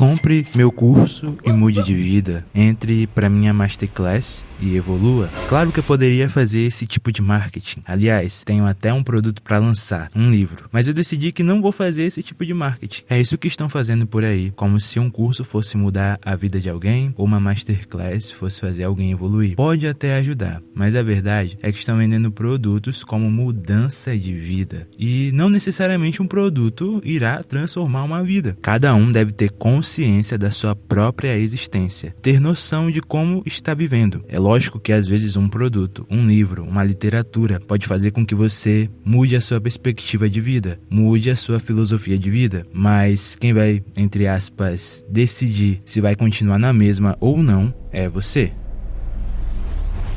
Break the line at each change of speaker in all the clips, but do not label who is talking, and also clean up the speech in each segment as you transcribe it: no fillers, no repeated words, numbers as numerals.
Compre meu curso e mude de vida. Entre para minha Masterclass e evolua. Claro que eu poderia fazer esse tipo de marketing. Aliás, tenho até um produto para lançar, um livro. Mas eu decidi que não vou fazer esse tipo de marketing. É isso que estão fazendo por aí. Como se um curso fosse mudar a vida de alguém ou uma Masterclass fosse fazer alguém evoluir. Pode até ajudar, mas a verdade é que estão vendendo produtos como mudança de vida. E não necessariamente um produto irá transformar uma vida. Cada um deve ter consciência da sua própria existência, ter noção de como está vivendo. É lógico que às vezes um produto, um livro, uma literatura pode fazer com que você mude a sua perspectiva de vida, mude a sua filosofia de vida, mas quem vai, entre aspas, decidir se vai continuar na mesma ou não é você.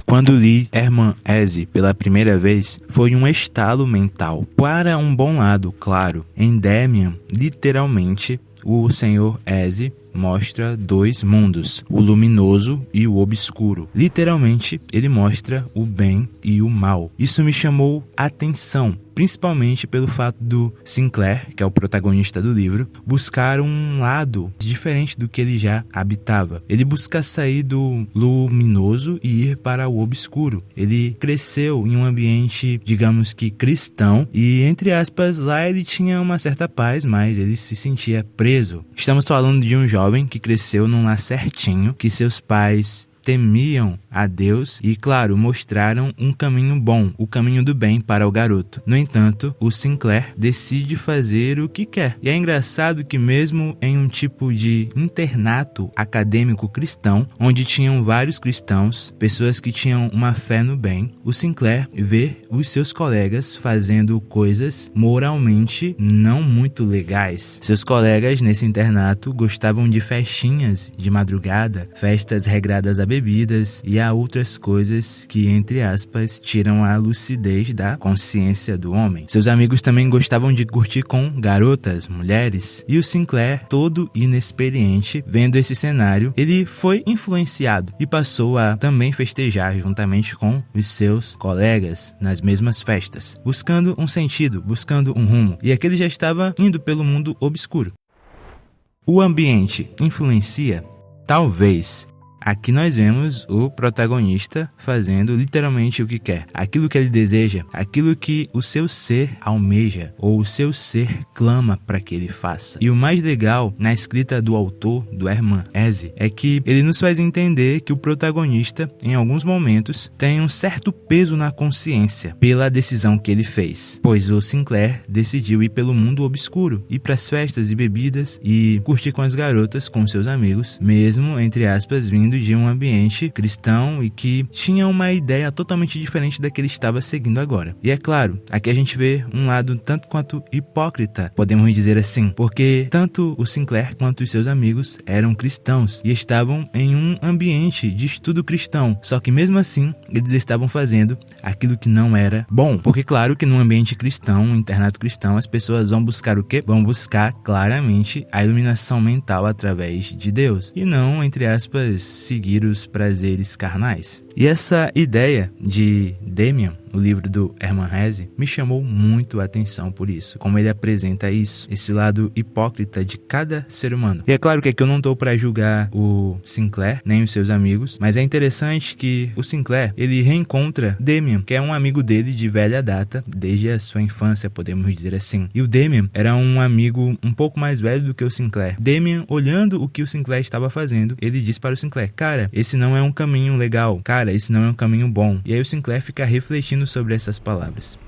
Quando li Hermann Hesse pela primeira vez, foi um estalo mental. Para um bom lado, claro, em Demian, literalmente, o Sr. Hesse mostra dois mundos, o luminoso e o obscuro. Literalmente, ele mostra o bem e o mal. Isso me chamou a atenção, principalmente pelo fato do Sinclair, que é o protagonista do livro, buscar um lado diferente do que ele já habitava. Ele busca sair do luminoso e ir para o obscuro. Ele cresceu em um ambiente, digamos que cristão, e entre aspas, lá ele tinha uma certa paz, mas ele se sentia preso. Estamos falando de um jovem que cresceu num lar certinho, que seus pais temiam a Deus e, claro, mostraram um caminho bom, o caminho do bem para o garoto. No entanto, o Sinclair decide fazer o que quer. E é engraçado que mesmo em um tipo de internato acadêmico cristão, onde tinham vários cristãos, pessoas que tinham uma fé no bem, o Sinclair vê os seus colegas fazendo coisas moralmente não muito legais. Seus colegas nesse internato gostavam de festinhas de madrugada, festas regradas a bebidas e há outras coisas que, entre aspas, tiram a lucidez da consciência do homem. Seus amigos também gostavam de curtir com garotas, mulheres, e o Sinclair, todo inexperiente, vendo esse cenário, ele foi influenciado e passou a também festejar juntamente com os seus colegas nas mesmas festas, buscando um sentido, buscando um rumo, e aquele já estava indo pelo mundo obscuro. O ambiente influencia? Talvez. Aqui nós vemos o protagonista fazendo literalmente o que quer, aquilo que ele deseja, aquilo que o seu ser almeja ou o seu ser clama para que ele faça. E o mais legal na escrita do autor, do Hermann Hesse, é que ele nos faz entender que o protagonista, em alguns momentos, tem um certo peso na consciência pela decisão que ele fez, pois o Sinclair decidiu ir pelo mundo obscuro, ir para as festas e bebidas e curtir com as garotas, com seus amigos, mesmo, entre aspas, vindo de um ambiente cristão e que tinha uma ideia totalmente diferente da que ele estava seguindo agora. E é claro, aqui a gente vê um lado tanto quanto hipócrita, podemos dizer assim, porque tanto o Sinclair quanto os seus amigos eram cristãos e estavam em um ambiente de estudo cristão, só que mesmo assim eles estavam fazendo aquilo que não era bom, porque claro que num ambiente cristão, um internato cristão, as pessoas vão buscar o quê? Vão buscar claramente a iluminação mental através de Deus e não, entre aspas, seguir os prazeres carnais. E essa ideia de Demian, o livro do Hermann Hesse, me chamou muito a atenção por isso, como ele apresenta isso, esse lado hipócrita de cada ser humano. E é claro que aqui eu não estou para julgar o Sinclair, nem os seus amigos, mas é interessante que o Sinclair, ele reencontra Demian, que é um amigo dele de velha data, desde a sua infância, podemos dizer assim. E o Demian era um amigo um pouco mais velho do que o Sinclair. Demian, olhando o que o Sinclair estava fazendo, ele diz para o Sinclair, cara, esse não é um caminho legal, cara, esse não é um caminho bom. E aí o Sinclair fica refletindo sobre essas palavras.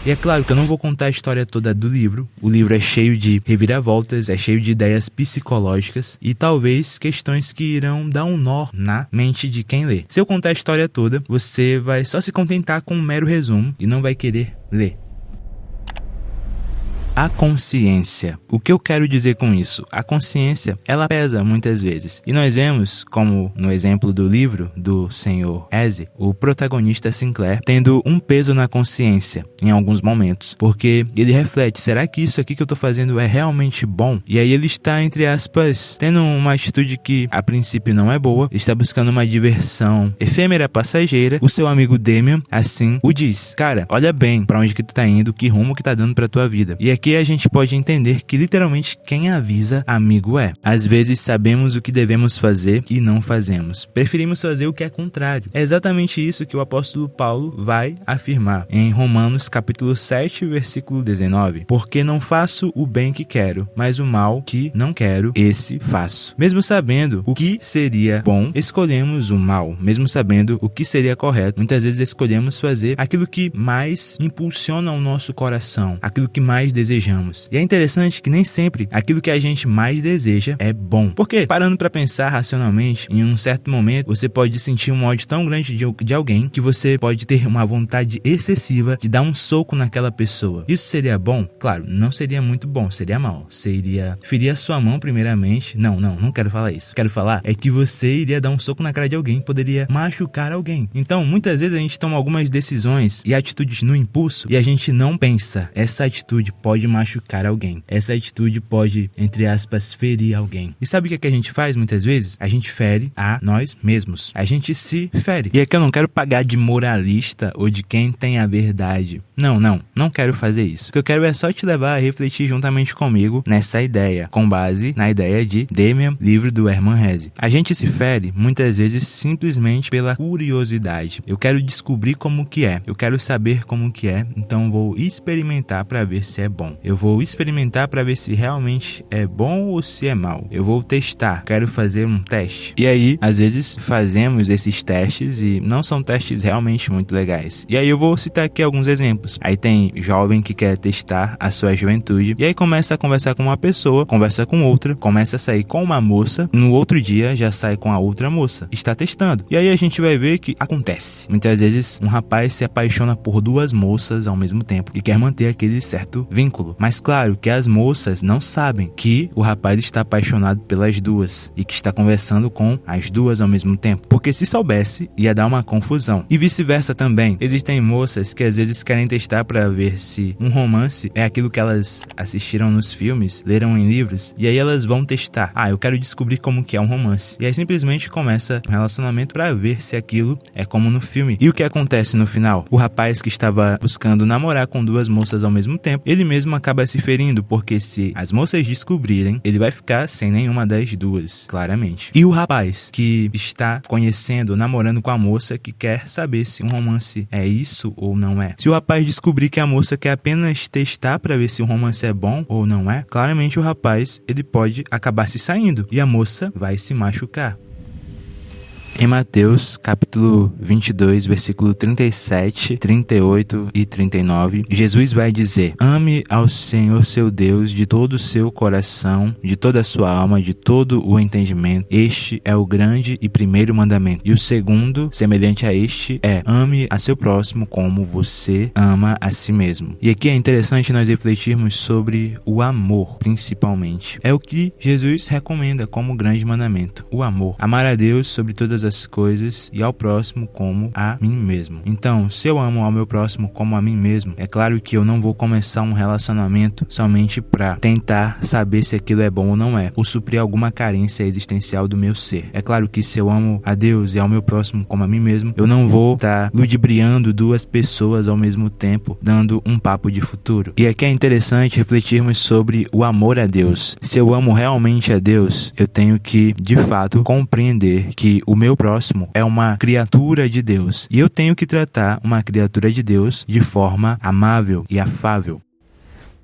E é claro que eu não vou contar a história toda do livro. O livro é cheio de reviravoltas, é cheio de ideias psicológicas e talvez questões que irão dar um nó na mente de quem lê. Se eu contar a história toda, você vai só se contentar com um mero resumo e não vai querer ler. A consciência. O que eu quero dizer com isso? A consciência, ela pesa muitas vezes. E nós vemos, como no exemplo do livro do Sr. Hesse, o protagonista Sinclair tendo um peso na consciência em alguns momentos. Porque ele reflete, será que isso aqui que eu tô fazendo é realmente bom? E aí ele está, entre aspas, tendo uma atitude que a princípio não é boa, está buscando uma diversão efêmera, passageira. O seu amigo Demian, assim, o diz, cara, olha bem pra onde que tu tá indo, que rumo que tá dando pra tua vida. E aqui aqui a gente pode entender que literalmente quem avisa, amigo é. Às vezes sabemos o que devemos fazer e não fazemos. Preferimos fazer o que é contrário. É exatamente isso que o apóstolo Paulo vai afirmar em Romanos capítulo 7, versículo 19. Porque não faço o bem que quero, mas o mal que não quero, esse faço. Mesmo sabendo o que seria bom, escolhemos o mal. Mesmo sabendo o que seria correto, muitas vezes escolhemos fazer aquilo que mais impulsiona o nosso coração, aquilo que mais desejamos. E é interessante que nem sempre aquilo que a gente mais deseja é bom. Porque, parando para pensar racionalmente, em um certo momento, você pode sentir um ódio tão grande de alguém que você pode ter uma vontade excessiva de dar um soco naquela pessoa. Isso seria bom? Claro, não seria muito bom, seria mal. Você iria ferir a sua mão primeiramente. Não quero falar isso. Quero falar é que você iria dar um soco na cara de alguém, poderia machucar alguém. Então, muitas vezes a gente toma algumas decisões e atitudes no impulso e a gente não pensa, essa atitude pode machucar alguém. Essa atitude pode, entre aspas, ferir alguém. E sabe o que é que a gente faz muitas vezes? A gente fere a nós mesmos. A gente se fere. E aqui eu não quero pagar de moralista ou de quem tem a verdade. Não quero fazer isso. O que eu quero é só te levar a refletir juntamente comigo nessa ideia, com base na ideia de Demian, livro do Hermann Hesse. A gente se fere muitas vezes simplesmente pela curiosidade. Eu quero descobrir como que é. Eu quero saber como que é, então vou experimentar para ver se é bom. Eu vou experimentar para ver se realmente é bom ou se é mal. Eu vou testar. Quero fazer um teste. E aí, às vezes fazemos esses testes e não são testes realmente muito legais. E aí eu vou citar aqui alguns exemplos. Aí tem jovem que quer testar a sua juventude e aí começa a conversar com uma pessoa, conversa com outra, começa a sair com uma moça, no outro dia já sai com a outra moça. Está testando. E aí a gente vai ver que acontece. Muitas vezes um rapaz se apaixona por duas moças ao mesmo tempo e quer manter aquele certo vínculo. Mas claro que as moças não sabem que o rapaz está apaixonado pelas duas e que está conversando com as duas ao mesmo tempo. Porque se soubesse, ia dar uma confusão. E vice-versa também. Existem moças que às vezes querem testar para ver se um romance é aquilo que elas assistiram nos filmes, leram em livros, e aí elas vão testar. Eu quero descobrir como que é um romance. E aí simplesmente começa um relacionamento para ver se aquilo é como no filme. E o que acontece no final? O rapaz que estava buscando namorar com duas moças ao mesmo tempo, ele mesmo acaba se ferindo, porque se as moças descobrirem, ele vai ficar sem nenhuma das duas, claramente. E o rapaz que está conhecendo, namorando com a moça, que quer saber se um romance é isso ou não é. Se o rapaz descobrir que a moça quer apenas testar para ver se o romance é bom ou não é, claramente o rapaz, ele pode acabar se saindo e a moça vai se machucar. Em Mateus, capítulo 22, versículo 37, 38 e 39, Jesus vai dizer: ame ao Senhor seu Deus de todo o seu coração, de toda a sua alma, de todo o entendimento. Este é o grande e primeiro mandamento. E o segundo, semelhante a este, é: ame a seu próximo como você ama a si mesmo. E aqui é interessante nós refletirmos sobre o amor, principalmente. É o que Jesus recomenda como grande mandamento, o amor. Amar a Deus sobre todas as coisas e ao próximo como a mim mesmo. Então, se eu amo ao meu próximo como a mim mesmo, é claro que eu não vou começar um relacionamento somente para tentar saber se aquilo é bom ou não é, ou suprir alguma carência existencial do meu ser. É claro que se eu amo a Deus e ao meu próximo como a mim mesmo, eu não vou estar ludibriando duas pessoas ao mesmo tempo, dando um papo de futuro. E aqui é interessante refletirmos sobre o amor a Deus. Se eu amo realmente a Deus, eu tenho que, de fato, compreender que o meu próximo é uma criatura de Deus e eu tenho que tratar uma criatura de Deus de forma amável e afável.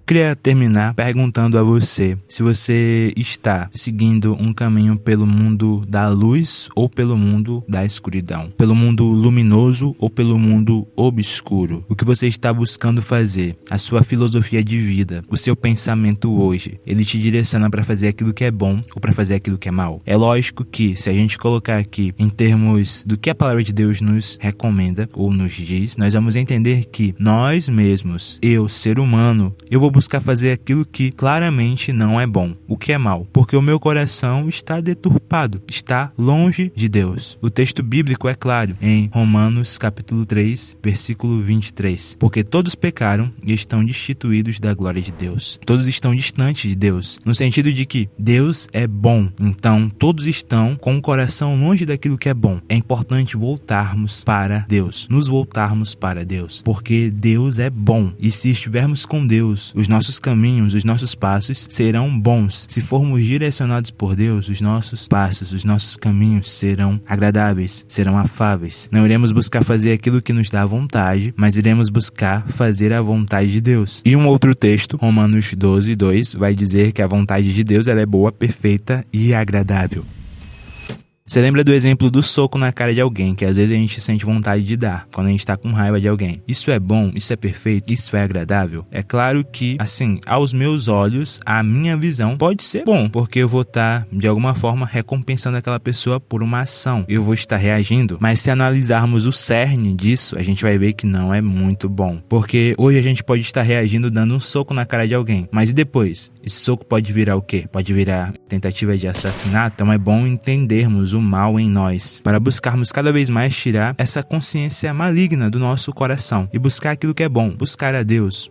Queria terminar perguntando a você se você está seguindo um caminho pelo mundo da luz ou pelo mundo da escuridão, pelo mundo luminoso ou pelo mundo obscuro. O que você está buscando fazer, a sua filosofia de vida, o seu pensamento hoje, ele te direciona para fazer aquilo que é bom ou para fazer aquilo que é mal. É lógico que se a gente colocar aqui em termos do que a palavra de Deus nos recomenda ou nos diz, nós vamos entender que nós mesmos, eu, ser humano, eu vou buscar fazer aquilo que claramente não é bom, o que é mal, porque o meu coração está deturpado, está longe de Deus. O texto bíblico é claro em Romanos capítulo 3, versículo 23, porque todos pecaram e estão destituídos da glória de Deus. Todos estão distantes de Deus, no sentido de que Deus é bom, então todos estão com o coração longe daquilo que é bom. É importante voltarmos para Deus, nos voltarmos para Deus, porque Deus é bom, e se estivermos com Deus, Os nossos caminhos, os nossos passos serão bons. Se formos direcionados por Deus, os nossos passos, os nossos caminhos serão agradáveis, serão afáveis. Não iremos buscar fazer aquilo que nos dá vontade, mas iremos buscar fazer a vontade de Deus. E um outro texto, Romanos 12:2, vai dizer que a vontade de Deus ela é boa, perfeita e agradável. Você lembra do exemplo do soco na cara de alguém, que às vezes a gente sente vontade de dar, quando a gente tá com raiva de alguém. Isso é bom? Isso é perfeito? Isso é agradável? É claro que, assim, aos meus olhos, a minha visão pode ser bom, porque eu vou estar, de alguma forma, recompensando aquela pessoa por uma ação. Eu vou estar reagindo, mas se analisarmos o cerne disso, a gente vai ver que não é muito bom. Porque hoje a gente pode estar reagindo dando um soco na cara de alguém, mas e depois? Esse soco pode virar o quê? Pode virar tentativa de assassinato? Então é bom entendermos o mal em nós, para buscarmos cada vez mais tirar essa consciência maligna do nosso coração e buscar aquilo que é bom, buscar a Deus.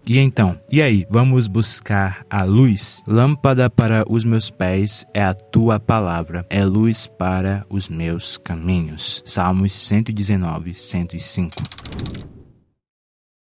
E então, e aí, vamos buscar a luz? Lâmpada para os meus pés é a tua palavra, é luz para os meus caminhos. Salmos 119, 105.